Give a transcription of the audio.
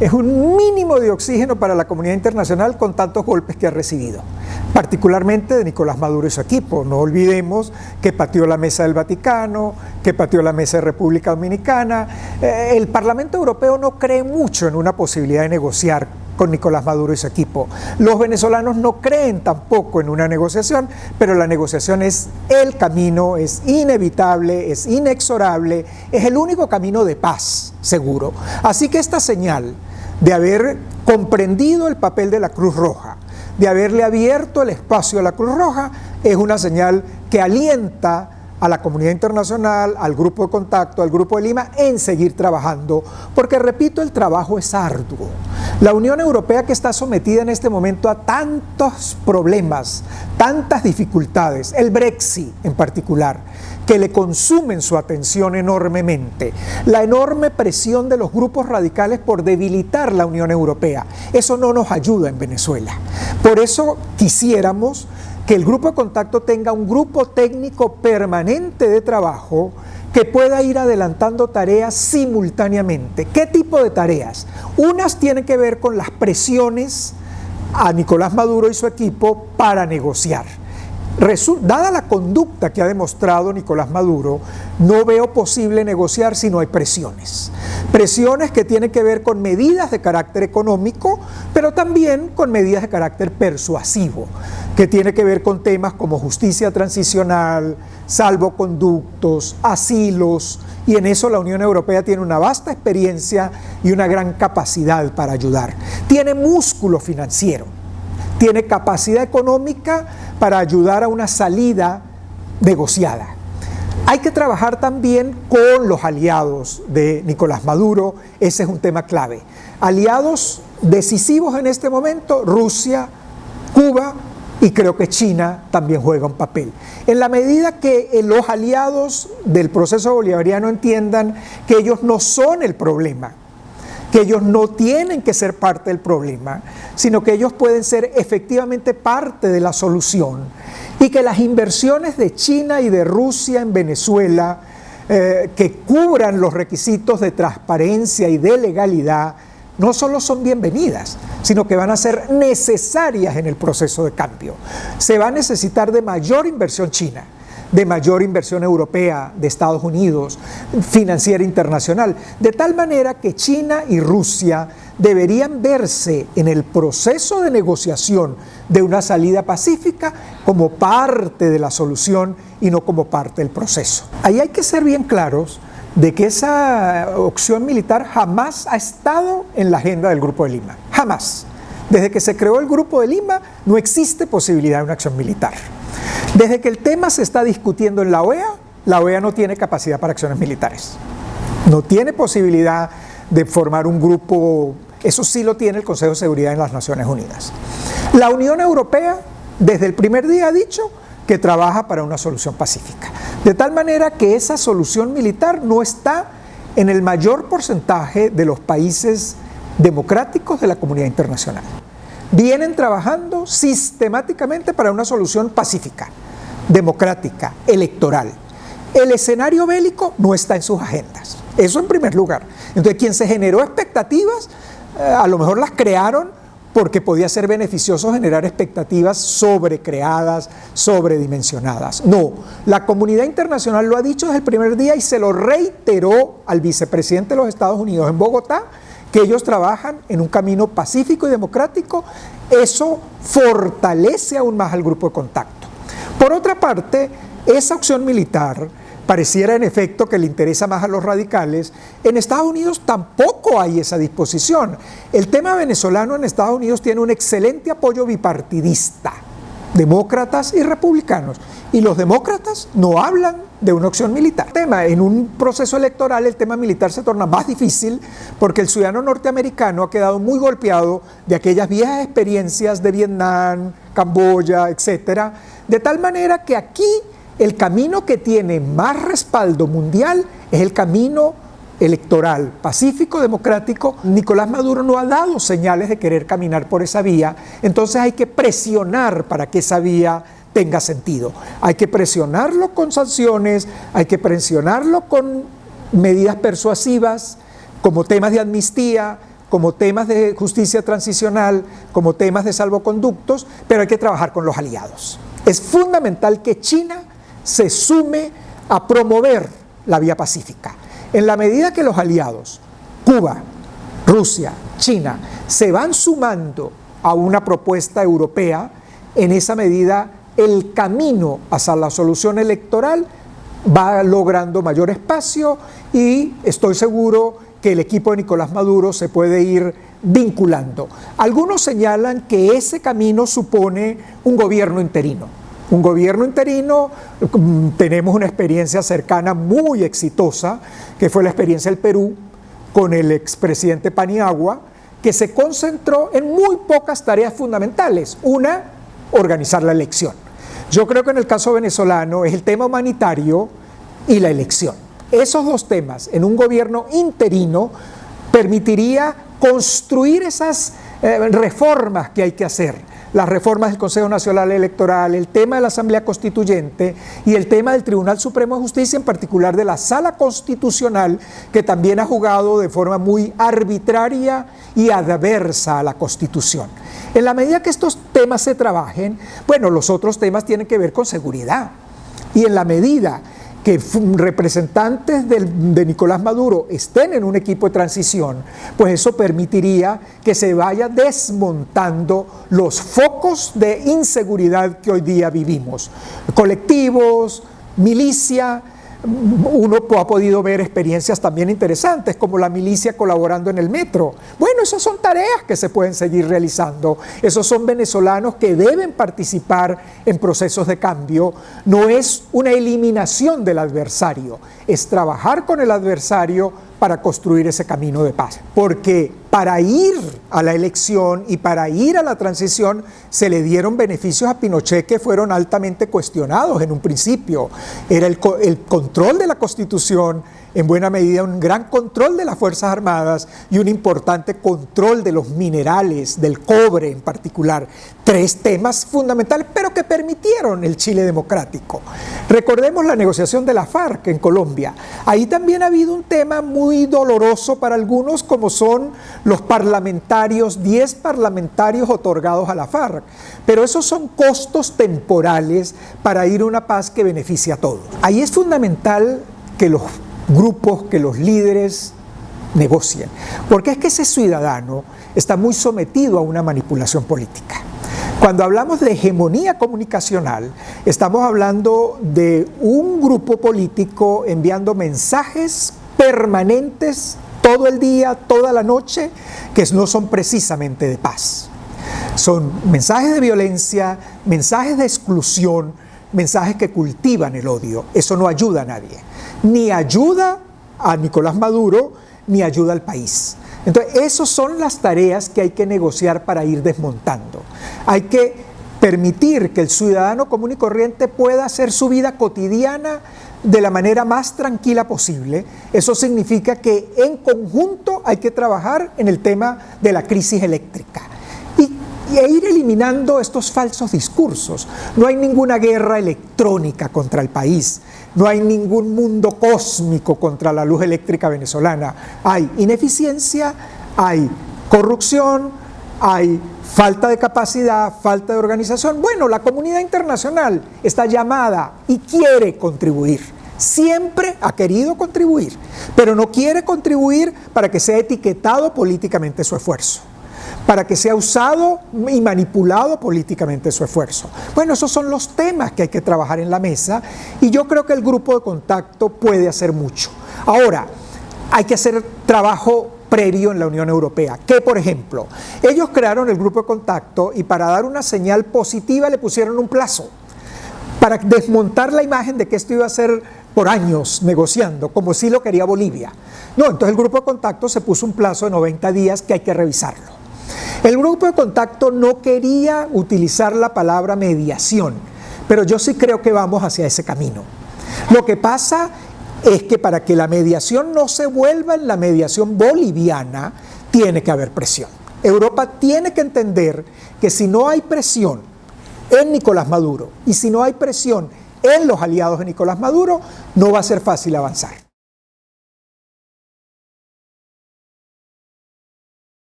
es un mínimo de oxígeno para la comunidad internacional con tantos golpes que ha recibido, particularmente de Nicolás Maduro y su equipo. No olvidemos que pateó la mesa del Vaticano, que pateó la mesa de República Dominicana. El Parlamento Europeo no cree mucho en una posibilidad de negociar con Nicolás Maduro y su equipo. Los venezolanos no creen tampoco en una negociación, pero la negociación es el camino, es inevitable, es inexorable, es el único camino de paz, seguro. Así que esta señal de haber comprendido el papel de la Cruz Roja, de haberle abierto el espacio a la Cruz Roja, es una señal que alienta a la comunidad internacional, al Grupo de Contacto, al Grupo de Lima, en seguir trabajando, porque repito, el trabajo es arduo. La Unión Europea, que está sometida en este momento a tantos problemas, tantas dificultades, el Brexit en particular, que le consumen su atención enormemente, la enorme presión de los grupos radicales por debilitar la Unión Europea, eso no nos ayuda en Venezuela. Por eso quisiéramos que el Grupo de Contacto tenga un grupo técnico permanente de trabajo que pueda ir adelantando tareas simultáneamente. ¿Qué tipo de tareas? Unas tienen que ver con las presiones a Nicolás Maduro y su equipo para negociar. Dada la conducta que ha demostrado Nicolás Maduro, no veo posible negociar si no hay presiones. Presiones que tienen que ver con medidas de carácter económico, pero también con medidas de carácter persuasivo, que tiene que ver con temas como justicia transicional, salvoconductos, asilos, y en eso la Unión Europea tiene una vasta experiencia y una gran capacidad para ayudar. Tiene músculo financiero, tiene capacidad económica para ayudar a una salida negociada. Hay que trabajar también con los aliados de Nicolás Maduro, ese es un tema clave. Aliados decisivos en este momento, Rusia, Cuba y creo que China también juega un papel. En la medida que los aliados del proceso bolivariano entiendan que ellos no son el problema, que ellos no tienen que ser parte del problema, sino que ellos pueden ser efectivamente parte de la solución, y que las inversiones de China y de Rusia en Venezuela, que cubran los requisitos de transparencia y de legalidad, no solo son bienvenidas, sino que van a ser necesarias en el proceso de cambio. Se va a necesitar de mayor inversión china, de mayor inversión europea, de Estados Unidos, financiera internacional, de tal manera que China y Rusia deberían verse en el proceso de negociación de una salida pacífica como parte de la solución y no como parte del proceso. Ahí hay que ser bien claros de que esa opción militar jamás ha estado en la agenda del Grupo de Lima, jamás. Desde que se creó el Grupo de Lima no existe posibilidad de una acción militar. Desde que el tema se está discutiendo en la OEA no tiene capacidad para acciones militares. No tiene posibilidad de formar un grupo, eso sí lo tiene el Consejo de Seguridad en las Naciones Unidas. La Unión Europea desde el primer día ha dicho que trabaja para una solución pacífica. De tal manera que esa solución militar no está en el mayor porcentaje de los países democráticos de la comunidad internacional. Vienen trabajando sistemáticamente para una solución pacífica, democrática, electoral. El escenario bélico no está en sus agendas, eso en primer lugar. Entonces, quien se generó expectativas, a lo mejor las crearon porque podía ser beneficioso generar expectativas sobrecreadas, sobredimensionadas. No, la comunidad internacional lo ha dicho desde el primer día y se lo reiteró al vicepresidente de los Estados Unidos en Bogotá, que ellos trabajan en un camino pacífico y democrático. Eso fortalece aún más al Grupo de Contacto. Por otra parte, esa opción militar pareciera en efecto que le interesa más a los radicales. En Estados Unidos tampoco hay esa disposición. El tema venezolano en Estados Unidos tiene un excelente apoyo bipartidista, demócratas y republicanos, y los demócratas no hablan de una opción militar. En un proceso electoral el tema militar se torna más difícil porque el ciudadano norteamericano ha quedado muy golpeado de aquellas viejas experiencias de Vietnam, Camboya, etcétera, de tal manera que aquí el camino que tiene más respaldo mundial es el camino electoral, pacífico, democrático. Nicolás Maduro no ha dado señales de querer caminar por esa vía, entonces hay que presionar para que esa vía tenga sentido. Hay que presionarlo con sanciones, hay que presionarlo con medidas persuasivas, como temas de amnistía, como temas de justicia transicional, como temas de salvoconductos, pero hay que trabajar con los aliados. Es fundamental que China se sume a promover la vía pacífica. En la medida que los aliados, Cuba, Rusia, China, se van sumando a una propuesta europea, en esa medida el camino hacia la solución electoral va logrando mayor espacio y estoy seguro que el equipo de Nicolás Maduro se puede ir vinculando. Algunos señalan que ese camino supone un gobierno interino. Un gobierno interino, tenemos una experiencia cercana muy exitosa, que fue la experiencia del Perú con el expresidente Paniagua, que se concentró en muy pocas tareas fundamentales. Una, organizar la elección. Yo creo que en el caso venezolano es el tema humanitario y la elección. Esos dos temas en un gobierno interino permitiría construir esas reformas que hay que hacer. Las reformas del Consejo Nacional Electoral, el tema de la Asamblea Constituyente y el tema del Tribunal Supremo de Justicia, en particular de la Sala Constitucional, que también ha jugado de forma muy arbitraria y adversa a la Constitución. En la medida que estos temas se trabajen, bueno, los otros temas tienen que ver con seguridad. Y en la medida que representantes de Nicolás Maduro estén en un equipo de transición, pues eso permitiría que se vaya desmontando los focos de inseguridad que hoy día vivimos. Colectivos, milicia. Uno ha podido ver experiencias también interesantes, como la milicia colaborando en el metro. Bueno, esas son tareas que se pueden seguir realizando. Esos son venezolanos que deben participar en procesos de cambio. No es una eliminación del adversario, es trabajar con el adversario para construir ese camino de paz. Porque para ir a la elección y para ir a la transición se le dieron beneficios a Pinochet que fueron altamente cuestionados en un principio. Era el control de la Constitución, en buena medida un gran control de las Fuerzas Armadas y un importante control de los minerales, del cobre en particular. Tres temas fundamentales, pero que permitieron el Chile democrático. Recordemos la negociación de la FARC en Colombia. Ahí también ha habido un tema muy doloroso para algunos, como son los parlamentarios, 10 parlamentarios otorgados a la FARC. Pero esos son costos temporales para ir a una paz que beneficia a todos. Ahí es fundamental que los grupos, que los líderes negocien, porque es que ese ciudadano está muy sometido a una manipulación política. Cuando hablamos de hegemonía comunicacional, estamos hablando de un grupo político enviando mensajes permanentes todo el día, toda la noche, que no son precisamente de paz. Son mensajes de violencia, mensajes de exclusión, mensajes que cultivan el odio. Eso no ayuda a nadie. Ni ayuda a Nicolás Maduro, ni ayuda al país. Entonces, esas son las tareas que hay que negociar para ir desmontando. Hay que permitir que el ciudadano común y corriente pueda hacer su vida cotidiana de la manera más tranquila posible. Eso significa que en conjunto hay que trabajar en el tema de la crisis eléctrica y ir eliminando estos falsos discursos. No hay ninguna guerra electrónica contra el país, no hay ningún mundo cósmico contra la luz eléctrica venezolana. Hay ineficiencia, hay corrupción, hay falta de capacidad, falta de organización. Bueno, la comunidad internacional está llamada y quiere contribuir. Siempre ha querido contribuir, pero no quiere contribuir para que sea etiquetado políticamente su esfuerzo, para que sea usado y manipulado políticamente su esfuerzo. Bueno, esos son los temas que hay que trabajar en la mesa y yo creo que el grupo de contacto puede hacer mucho. Ahora, hay que hacer trabajo previo en la Unión Europea, que por ejemplo, ellos crearon el grupo de contacto y para dar una señal positiva le pusieron un plazo para desmontar la imagen de que esto iba a ser por años negociando, como si lo quería Bolivia. No, entonces el grupo de contacto se puso un plazo de 90 días que hay que revisarlo. El grupo de contacto no quería utilizar la palabra mediación, pero yo sí creo que vamos hacia ese camino. Lo que pasa es que para que la mediación no se vuelva en la mediación boliviana, tiene que haber presión. Europa tiene que entender que si no hay presión en Nicolás Maduro y si no hay presión en los aliados de Nicolás Maduro, no va a ser fácil avanzar.